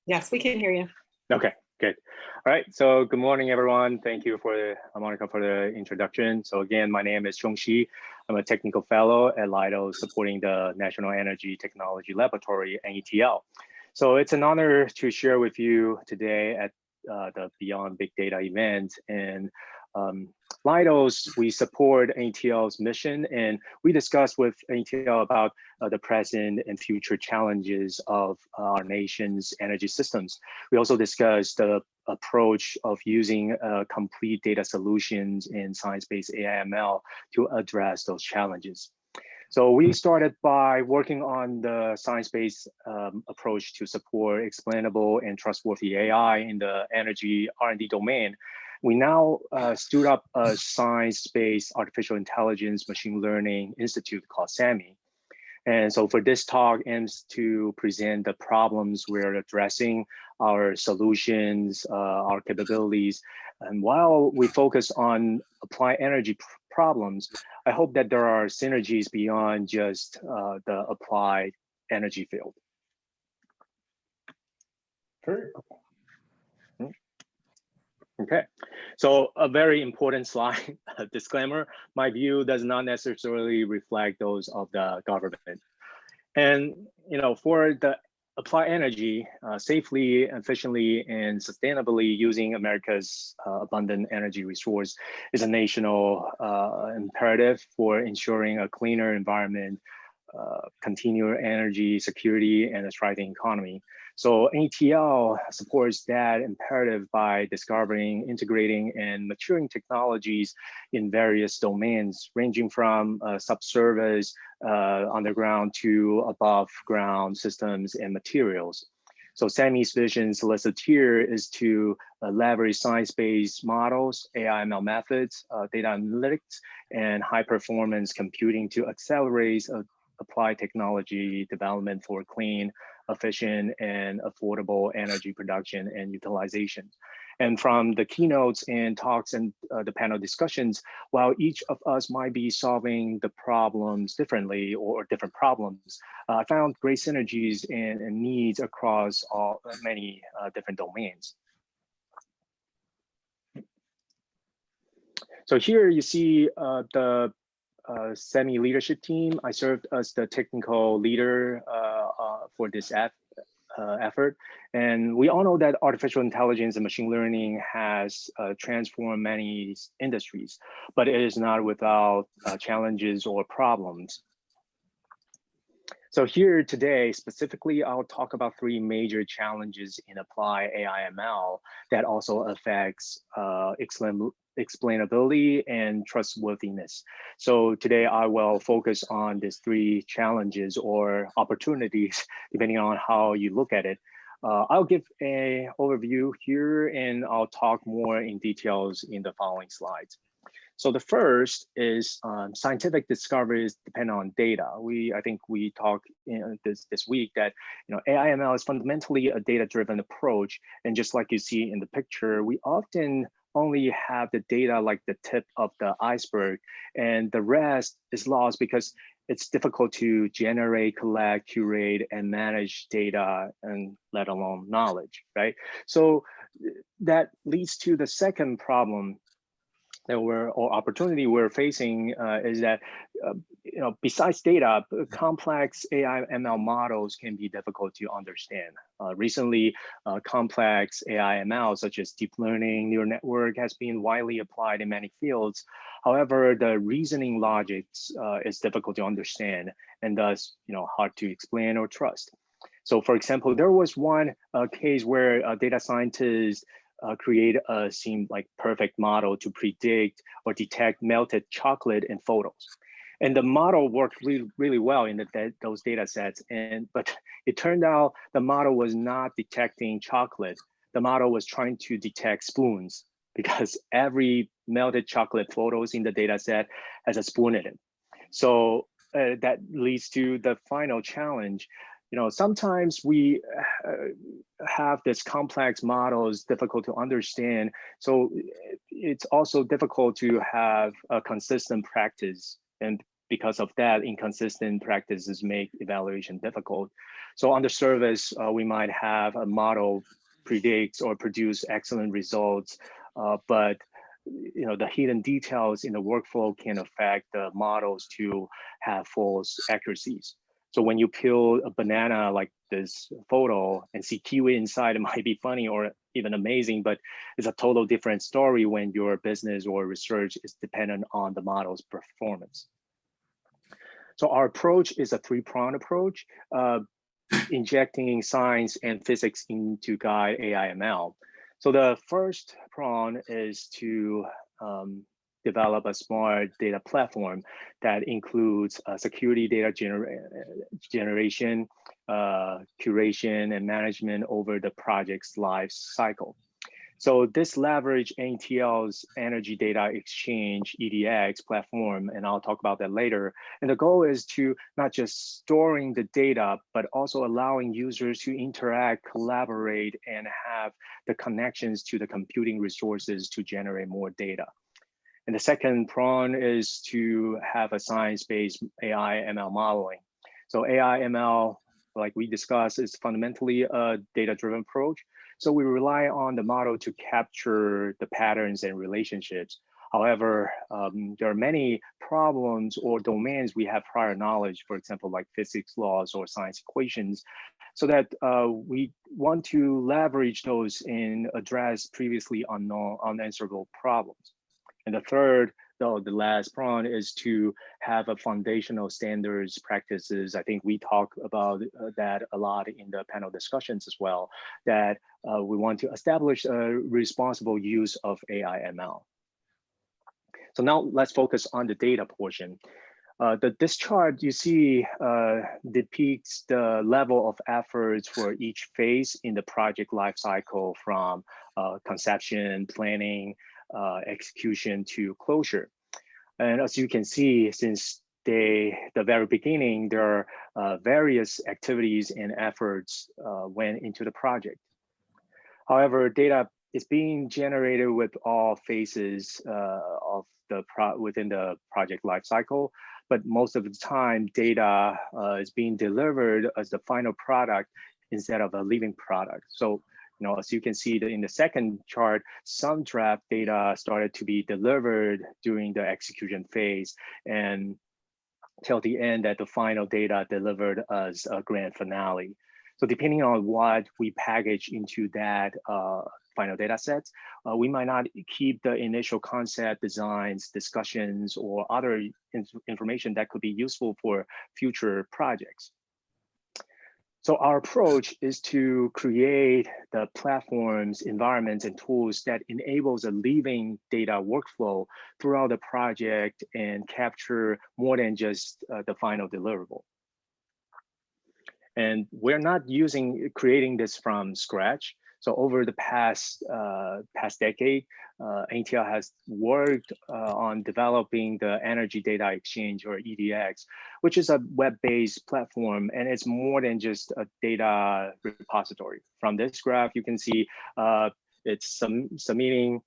Yes, we can hear you. Okay, good. All right, so good morning, everyone. Thank you for Monica for the introduction. So again, my name is Chung Shih. I'm a technical fellow at Leidos supporting the National Energy Technology Laboratory, NETL. So it's an honor to share with you today at the Beyond Big Data event. And Leidos, we support NETL's mission, and we discuss with NETL about the present and future challenges of our nation's energy systems. We also discuss the approach of using complete data solutions in science-based AI/ML to address those challenges. So we started by working on the science-based approach to support explainable and trustworthy AI in the energy R&D domain. We now stood up a science-based artificial intelligence machine learning institute called SAMI. And so for this talk aims to present the problems we're addressing, our solutions, our capabilities. And while we focus on applied energy problems, I hope that there are synergies beyond just the applied energy field. Sure. Okay, so a very important slide, a disclaimer, my view does not necessarily reflect those of the government. And for the apply energy safely, efficiently, and sustainably using America's abundant energy resource is a national imperative for ensuring a cleaner environment, continued energy security, and a thriving economy. So NETL supports that imperative by discovering, integrating, and maturing technologies in various domains, ranging from subsurface, underground to above ground systems and materials. So SAMI's vision listed here is to leverage science-based models, AI/ML methods, data analytics, and high-performance computing to accelerate applied technology development for clean, efficient, and affordable energy production and utilization. And from the keynotes and talks and the panel discussions, while each of us might be solving the problems differently or different problems, I found great synergies and needs across many different domains. So here you see the SAMI leadership team. I served as the technical leader for this effort. And we all know that artificial intelligence and machine learning has transformed many industries, but it is not without challenges or problems. So here today, specifically, I'll talk about three major challenges in applied AI/ML that also affects explainability and trustworthiness. So today I will focus on these three challenges or opportunities, depending on how you look at it. I'll give an overview here and I'll talk more in details in the following slides. So the first is scientific discoveries depend on data. I think we talked this week that AI/ML is fundamentally a data-driven approach, and just like you see in the picture, we often only have the data like the tip of the iceberg, and the rest is lost because it's difficult to generate, collect, curate, and manage data, and let alone knowledge, right? So that leads to the second problem that or opportunity we're facing is that besides data, complex AI/ML models can be difficult to understand. Recently, complex AI/ML such as deep learning, neural network has been widely applied in many fields. However, the reasoning logics is difficult to understand and thus hard to explain or trust. So for example, there was one case where data scientists create a seemed like perfect model to predict or detect melted chocolate in photos. And the model worked really well in those data sets. But it turned out the model was not detecting chocolate. The model was trying to detect spoons because every melted chocolate photos in the data set has a spoon in it. So that leads to the final challenge. Sometimes we have this complex models difficult to understand. So it's also difficult to have a consistent practice. And because of that, inconsistent practices make evaluation difficult. So on the surface, we might have a model predicts or produce excellent results, but the hidden details in the workflow can affect the models to have false accuracies. So when you peel a banana like this photo and see kiwi inside, it might be funny or even amazing, but it's a total different story when your business or research is dependent on the model's performance. So our approach is a three-pronged approach, injecting science and physics into guide AI ML. So the first prong is to develop a smart data platform that includes security data generation, curation, and management over the project's life cycle. So this leverage NETL's Energy Data Exchange EDX platform, and I'll talk about that later. And the goal is to not just storing the data, but also allowing users to interact, collaborate, and have the connections to the computing resources to generate more data. And the second prong is to have a science-based AI ML modeling. So AI ML, like we discussed, is fundamentally a data-driven approach. So we rely on the model to capture the patterns and relationships. However, there are many problems or domains we have prior knowledge, for example, like physics laws or science equations, so that we want to leverage those and address previously unknown, unanswerable problems. And the third, though the last prong, is to have a foundational standards practices. I think we talk about that a lot in the panel discussions as well, that we want to establish a responsible use of AI ML. So now let's focus on the data portion. This chart you see depicts the level of efforts for each phase in the project lifecycle, from conception, planning, execution to closure. And as you can see, since the very beginning, there are various activities and efforts went into the project. However, data is being generated with all phases of within the project lifecycle, but most of the time, data is being delivered as the final product instead of a living product. So, as you can see in the second chart, some draft data started to be delivered during the execution phase, and till the end that the final data delivered as a grand finale. So depending on what we package into that final data sets, we might not keep the initial concept, designs, discussions, or other information that could be useful for future projects. So our approach is to create the platforms, environments, and tools that enables a living data workflow throughout the project and capture more than just the final deliverable. And we're not creating this from scratch. So over the past decade, NETL has worked on developing the Energy Data Exchange, or EDX, which is a web-based platform, and it's more than just a data repository. From this graph, you can see it's submitting.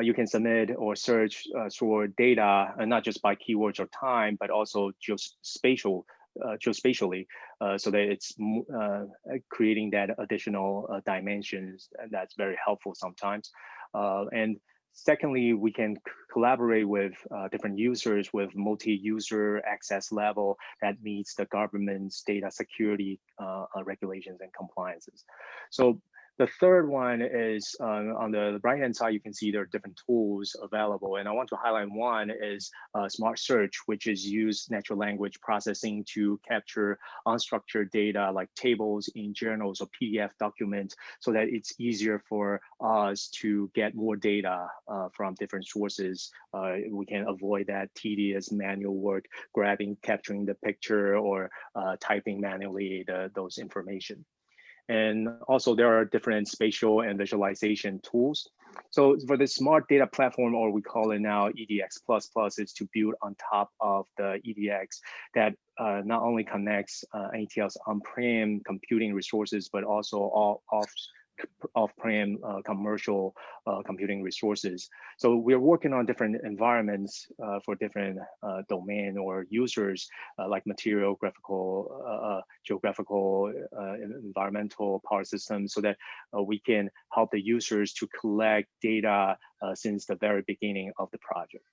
You can submit or search for data, and not just by keywords or time, but also geospatially, so that it's creating that additional dimensions, and that's very helpful sometimes. And secondly, we can collaborate with different users with multi-user access level that meets the government's data security regulations and compliances. So the third one is on the right-hand side, you can see there are different tools available. And I want to highlight one is Smart Search, which is used natural language processing to capture unstructured data like tables in journals or PDF documents, so that it's easier for us to get more data from different sources. We can avoid that tedious manual work, capturing the picture or typing manually those information. And also there are different spatial and visualization tools. So for the smart data platform, or we call it now EDX++, is to build on top of the EDX that not only connects NETL's on-prem computing resources, but also all off-prem commercial computing resources. So we're working on different environments for different domain or users, like material, graphical, geographical, environmental power systems, so that we can help the users to collect data since the very beginning of the project.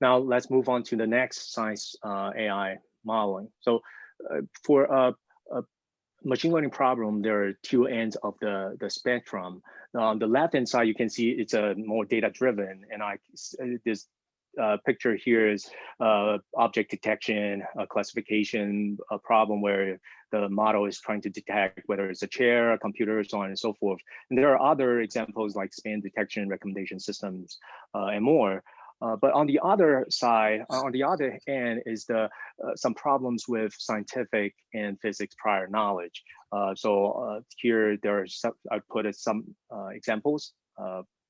Now let's move on to the next science AI modeling. So for a machine learning problem, there are two ends of the spectrum. On the left-hand side, you can see it's a more data-driven, and this picture here is object detection, classification, a problem where the model is trying to detect whether it's a chair, a computer, so on and so forth. And there are other examples like spam detection, recommendation systems, and more. But on the other side, on the other end, is some problems with scientific and physics prior knowledge. Here there are I put some examples.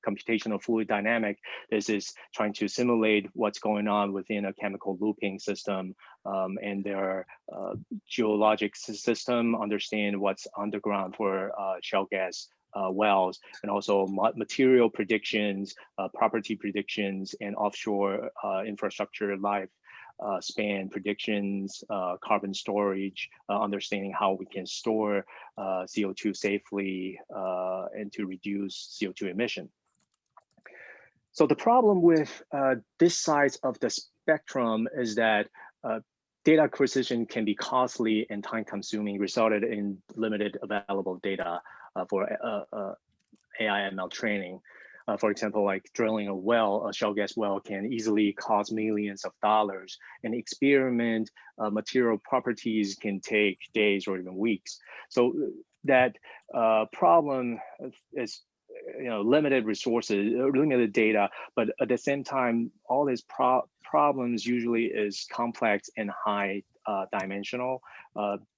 Computational fluid dynamic. This is trying to simulate what's going on within a chemical looping system, and there are geologic system, understand what's underground for shale gas wells, and also material predictions, property predictions, and offshore infrastructure life span predictions, carbon storage, understanding how we can store CO2 safely and to reduce CO2 emission. So the problem with this side of the spectrum is that data acquisition can be costly and time consuming, resulted in limited available data for AI ML training. For example, like drilling a well, a shale gas well can easily cost millions of dollars, and experiment material properties can take days or even weeks. So that problem is limited resources, limited data, but at the same time, all these problems usually is complex and high dimensional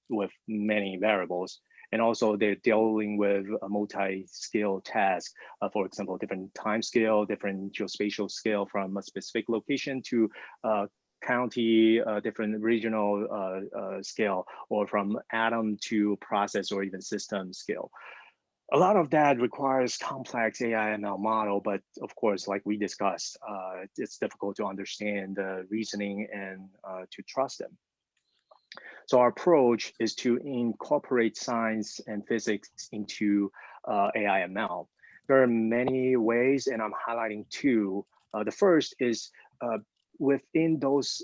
with many variables. And also they're dealing with a multi-scale task, for example, different time scale, different geospatial scale from a specific location to county, different regional scale, or from atom to process or even system scale. A lot of that requires complex AI ML model, but of course, like we discussed, it's difficult to understand the reasoning and to trust them. So our approach is to incorporate science and physics into AI ML. There are many ways, and I'm highlighting two. The first is within those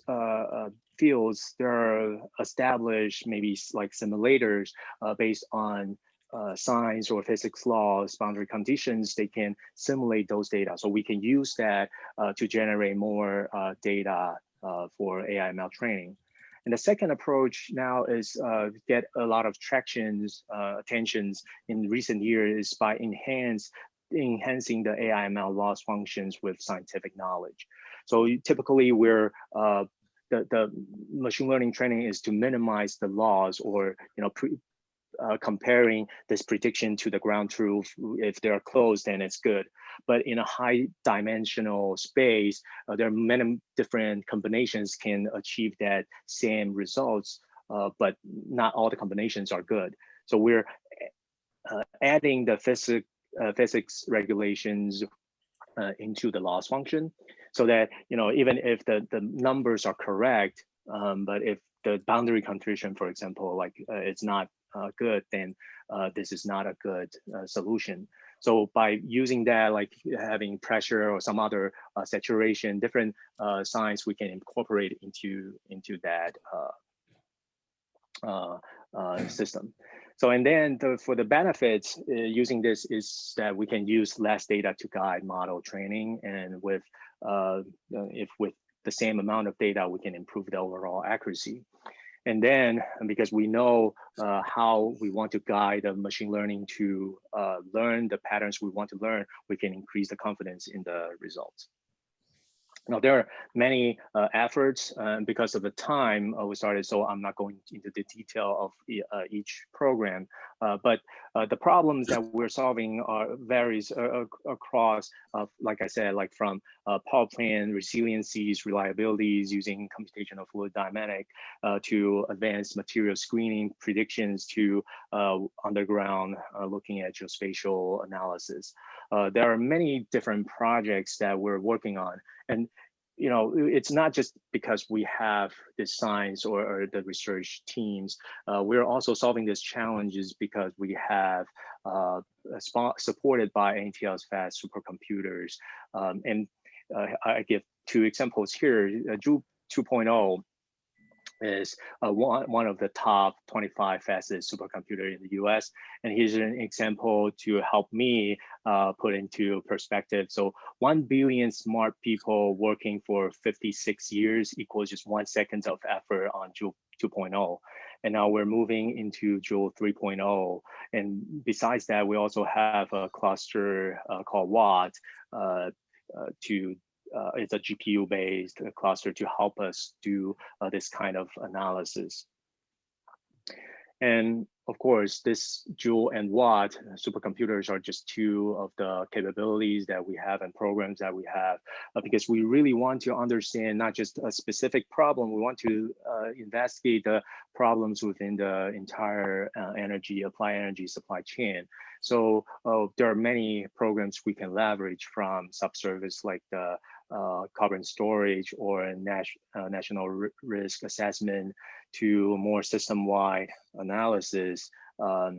fields, there are established maybe like simulators based on science or physics laws, boundary conditions. They can simulate those data. So we can use that to generate more data for AI ML training. And the second approach now is get a lot of attentions in recent years by enhancing the AI ML loss functions with scientific knowledge. So typically we're the machine learning training is to minimize the loss, or comparing this prediction to the ground truth. If they're close, then it's good. But in a high dimensional space, there are many different combinations can achieve that same results, but not all the combinations are good. So we're adding the physics regulations into the loss function, so that even if the numbers are correct, but if the boundary condition, for example, like it's not good, then this is not a good solution. So by using that, like having pressure or some other saturation, different science we can incorporate into that system. So, and then for the benefits using this is that we can use less data to guide model training, and with with the same amount of data, we can improve the overall accuracy. And then, because we know how we want to guide the machine learning to learn the patterns we want to learn, we can increase the confidence in the results. Now, there are many efforts because of the time we started, so I'm not going into the detail of each program, but the problems that we're solving varies across, like I said, like from power plant resiliencies, reliabilities using computational fluid dynamic to advanced material screening predictions to underground looking at geospatial analysis. There are many different projects that we're working on. And it's not just because we have the science or the research teams. We're also solving these challenges because we have supported by NETL's fast supercomputers. And I give two examples here. Joule 2.0 is one of the top 25 fastest supercomputer in the US. And here's an example to help me put into perspective. So 1 billion smart people working for 56 years equals just 1 second of effort on Joule 2.0. And now we're moving into Joule 3.0. And besides that, we also have a cluster called Watt it's a GPU-based cluster to help us do this kind of analysis. And of course, this Joule and Watt supercomputers are just two of the capabilities that we have and programs that we have, because we really want to understand not just a specific problem, we want to investigate the problems within the entire applied energy supply chain. So there are many programs we can leverage from subsurface, like the carbon storage or national risk assessment, to more system-wide analysis or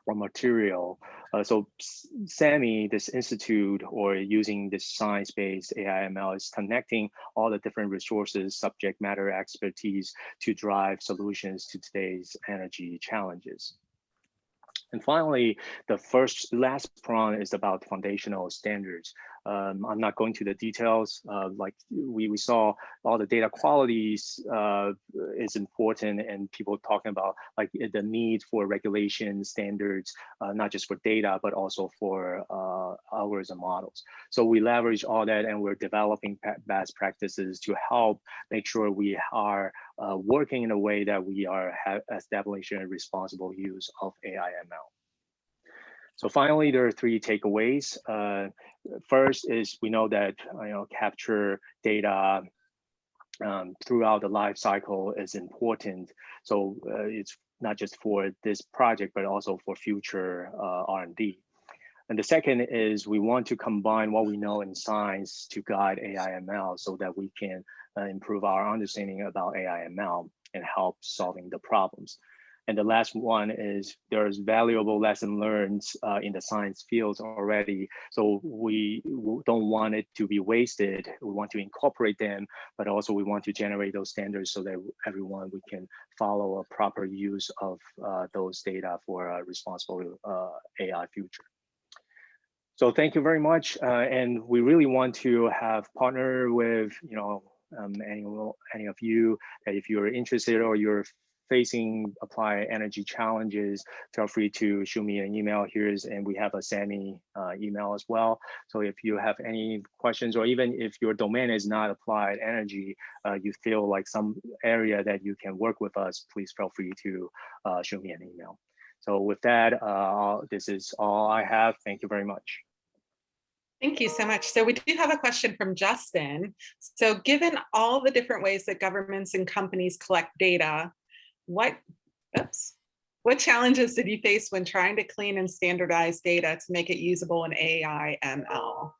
material. So SAMI, this institute, or using this science-based AI/ML, is connecting all the different resources, subject matter expertise to drive solutions to today's energy challenges. And finally, the last prong is about foundational standards. I'm not going to the details. Like we saw, all the data qualities is important, and people talking about like the need for regulation standards, not just for data, but also for algorithm models. So we leverage all that, and we're developing best practices to help make sure we are working in a way that we are establishing a responsible use of AI/ML. So finally, there are 3 takeaways. First is we know that capture data throughout the life cycle is important. So it's not just for this project, but also for future R&D. And the second is we want to combine what we know in science to guide AI/ML so that we can improve our understanding about AI/ML and help solving the problems. And the last one is there's valuable lesson learned in the science fields already. So we don't want it to be wasted. We want to incorporate them, but also we want to generate those standards so that we can follow a proper use of those data for a responsible AI future. So thank you very much. And we really want to have partner with any of you that if you're interested or you're facing applied energy challenges, feel free to shoot me an email. And we have a SAMI email as well. So if you have any questions, or even if your domain is not applied energy, you feel like some area that you can work with us, please feel free to shoot me an email. So with that, this is all I have. Thank you very much. Thank you so much. So we do have a question from Justin. So given all the different ways that governments and companies collect data, what challenges did you face when trying to clean and standardize data to make it usable in AI/ML?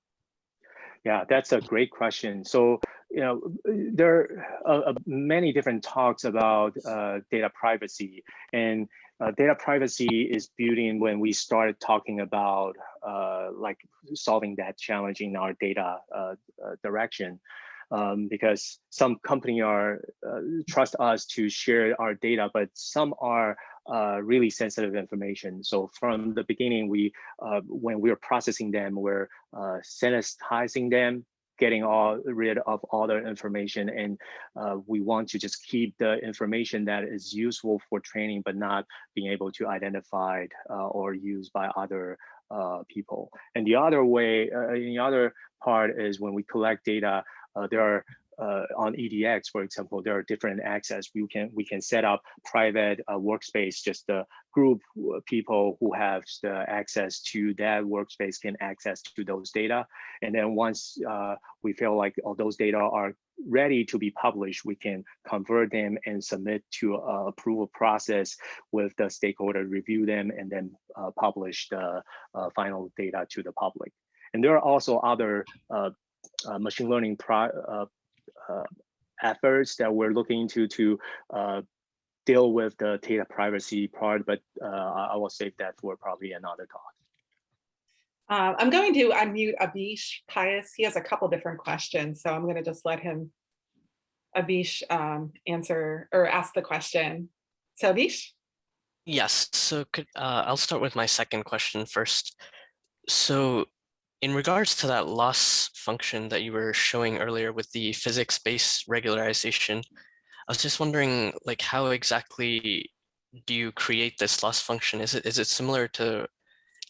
Yeah, that's a great question. So, there are many different talks about data privacy, and data privacy is built in when we started talking about like solving that challenge in our data direction. Because some company trust us to share our data, but some are really sensitive information. So from the beginning, when we were processing them, we're sanitizing them, getting rid of all the information, and we want to just keep the information that is useful for training, but not being able to identify or used by other people. And the other part is when we collect data, there are on EDX, for example, there are different access. We can set up private workspace, just the group people who have the access to that workspace can access to those data. And then once we feel like all those data are ready to be published, we can convert them and submit to a approval process with the stakeholder, review them, and then publish the final data to the public. And there are also other machine learning efforts that we're looking into to deal with the data privacy part, but I will save that for probably another talk. I'm going to unmute Abish Pius. He has a couple different questions, so I'm going to just let him, Abish, answer or ask the question. So Abish? Yes, so I'll start with my second question first. So in regards to that loss function that you were showing earlier with the physics-based regularization, I was just wondering, like, how exactly do you create this loss function? Is it similar to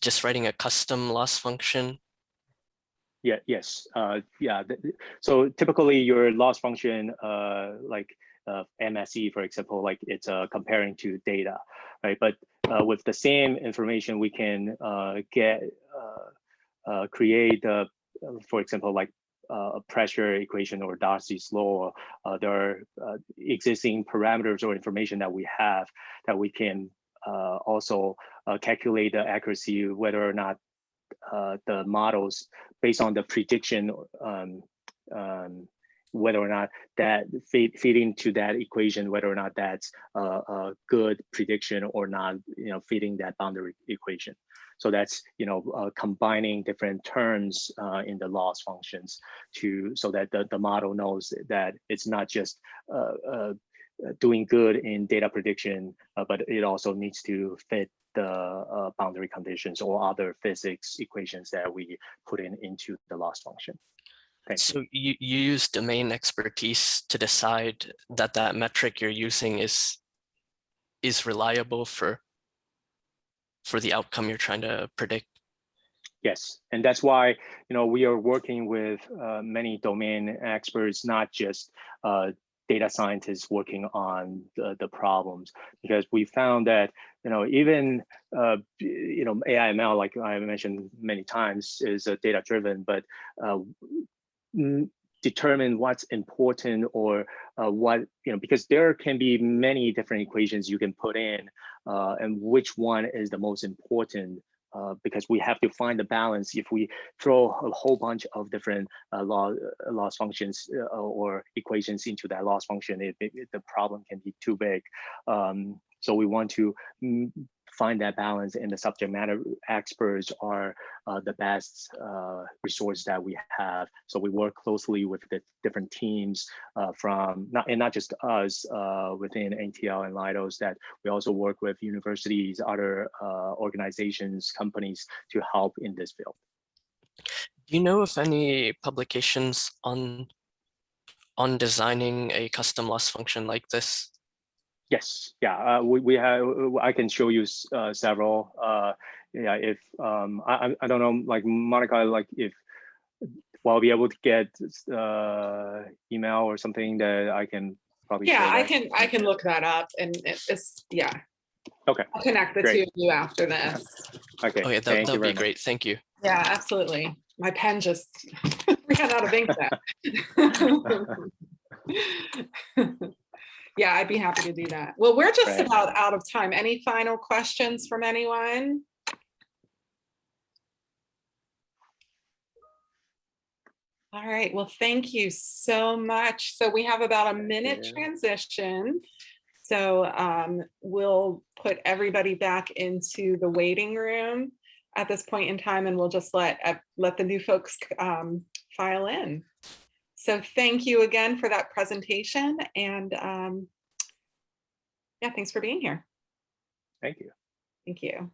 just writing a custom loss function? Yeah. Yes. Yeah. So typically, your loss function, like MSE, for example, like it's comparing to data, right? But with the same information, we can create, for example, like a pressure equation or Darcy's law. There are existing parameters or information that we have that we can also calculate the accuracy, whether or not the models based on the prediction, whether or not that feed into that equation, whether or not that's a good prediction or not, fitting that boundary equation. So that's, combining different terms in the loss functions so that the model knows that it's not just doing good in data prediction, but it also needs to fit the boundary conditions or other physics equations that we put into the loss function. So you use domain expertise to decide that metric you're using is reliable for the outcome you're trying to predict. Yes, and that's why we are working with many domain experts, not just data scientists working on the problems, because we found that even AI/ML, like I mentioned many times, is data driven, but determine what's important or what, because there can be many different equations you can put in, and which one is the most important, because we have to find the balance. If we throw a whole bunch of different loss functions or equations into that loss function, the problem can be too big. So we want to find that balance, and the subject matter experts are the best resource that we have. So we work closely with the different teams from not just us within NETL and Leidos, that we also work with universities, other organizations, companies to help in this field. Do you know if any publications on designing a custom loss function like this? Yes, yeah, we have. I can show you several. Yeah, if I don't know, like Monica, like if will be able to get email or something that I can probably. Yeah, I can look that up, and it's yeah. Okay. I'll connect the two of you after this. Okay. Okay, that would be great. Thank you. Yeah, absolutely. My pen just ran out of ink there. Yeah, I'd be happy to do that. Well, we're just about out of time. Any final questions from anyone? All right, well, thank you so much. So we have about a minute transition. So we'll put everybody back into the waiting room at this point in time, and we'll just let the new folks file in. So thank you again for that presentation, and yeah, thanks for being here. Thank you. Thank you.